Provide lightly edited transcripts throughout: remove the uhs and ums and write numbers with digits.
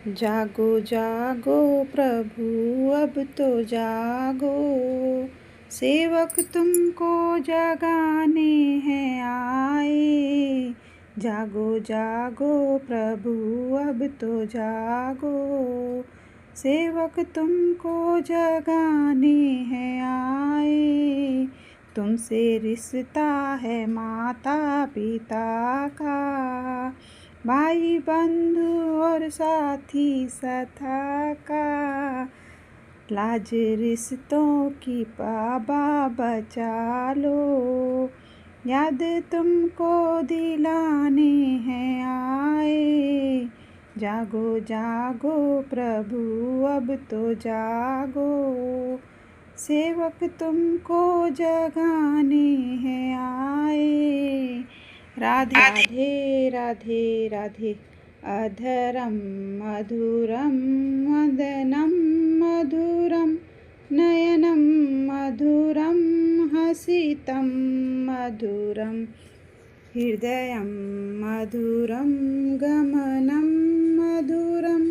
जागो जागो प्रभु अब तो जागो, सेवक तुमको जगाने हैं आए। जागो जागो प्रभु अब तो जागो, सेवक तुमको जगाने हैं आए। तुमसे रिश्ता है माता पिता का, भाई बंधु और साथी सथा का। लाज रिश्तों की बाबा बचा लो, याद तुमको दिलाने हैं आए। जागो जागो प्रभु अब तो जागो, सेवक तुमको जगाने हैं आए। राधे राधे राधे राधे। अधरम मधुरम वदनं मधुरम, नयनं मधुरम हसितं मधुरम, हृदयं मधुरं गमनं मधुरं,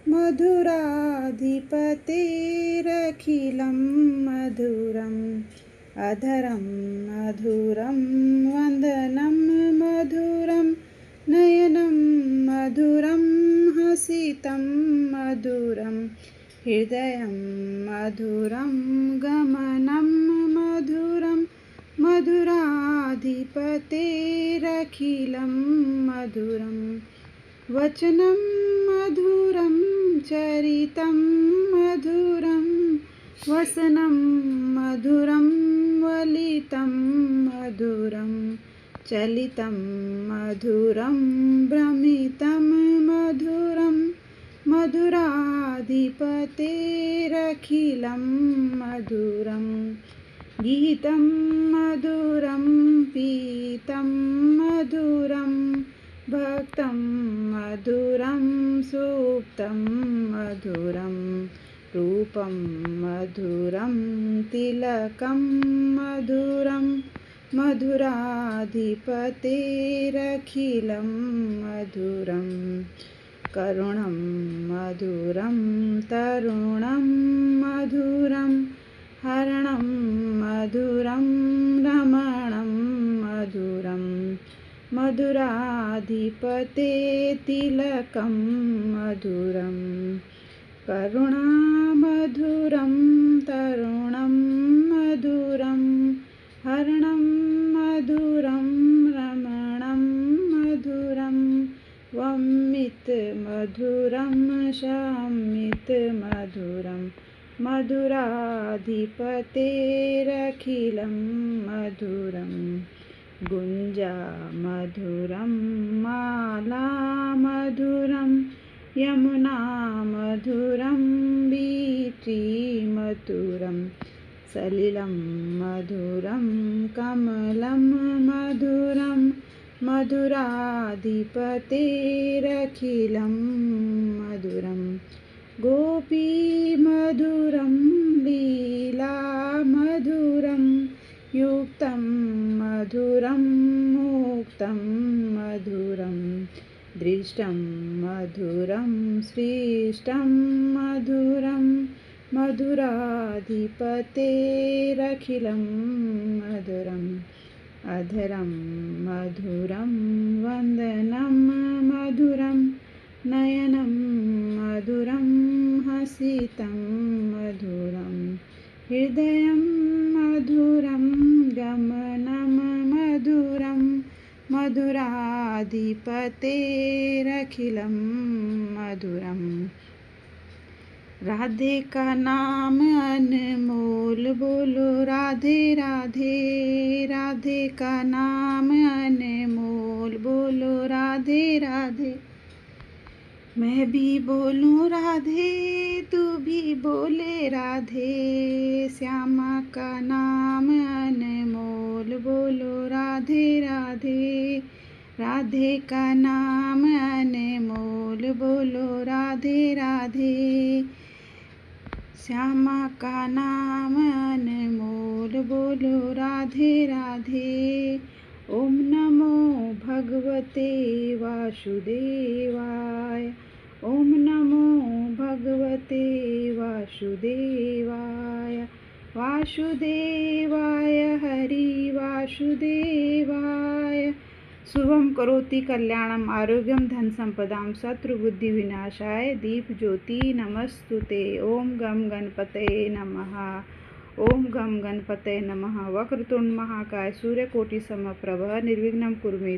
मधुराधिपतेरखिलं मधुरम्। अधरं मधुरं वदनं मधुरं, नयनं मधुरं हसितं मधुरं, हृदयं मधुरं गमनं मधुरं, मधुराधिपतेरखिलं मधुरम्। वचनं मधुरं चरितं मधुरं, वसनं मधुरं वलितं मधुरं, चलितं मधुरं भ्रमितं मधुरं, मधुराधिपतेरखिलं मधुरम्। गीतं मधुरं पीतं मधुरं, भक्तं मधुरं सूक्तं मधुरं, रूपं मधुरं तिलकं मधुरं, मधुराधिपतेरखिलं मधुरं। करुणं मधुरं तरुणं मधुरं, हरणं मधुरं रमणं मधुरं, मधुराधिपतेतिलकं मधुरं। करुणा मधुरं तरुणं मधुरं, हरणं मधुरं रमणं मधुरं, वमित मधुरं शमित मधुरं, मधुराधिपतेरखिलं मधुरम्। गुञ्जा मधुरं माला मधुरं, यमुना मधुरं वीथी मधुरं, सलिलं मधुरं कमलं मधुरं, मधुराधिपतेरखिलं मधुरम्। गोपी मधुरं लीला मधुरं, युक्तं मधुरं मुक्तं मधुरं, दृष्टं मधुरं सृष्टं मधुरं, मधुराधिपतेरखिलं मधुरम्। अधरं मधुरं वदनं मधुरं, नयनं मधुरं हसितं मधुरं, हृदयं मधुरं गमनं मधुरं, मधुराधिपतेरखिलं मधुरम्। राधे का नाम अनमोल बोलो राधे राधे, राधे का नाम अनमोल बोलो राधे राधे। मैं भी बोलूं राधे तू भी बोले राधे, श्यामा का नाम अनमोल बोलो राधे राधे। राधे का नाम अनमोल बोलो राधे राधे, श्यामा का नाम अनमोल बोलो राधे राधे। ओम नमो भगवते वासुदेवाय, ओम नमो भगवते वासुदेवाय। वासुदेवाय हरि वासुदेवाय। शुभं करोति कल्याणम् आरोग्यं धनसम्पदां शत्रुबुद्धिविनाशाय दीपज्योति नमस्तुते। ओम गम गणपतये नमः। ओम गम गणपतये नमः। वक्रतुंड महाकाय सूर्यकोटि समप्रभ निर्विघ्नं कुरु मे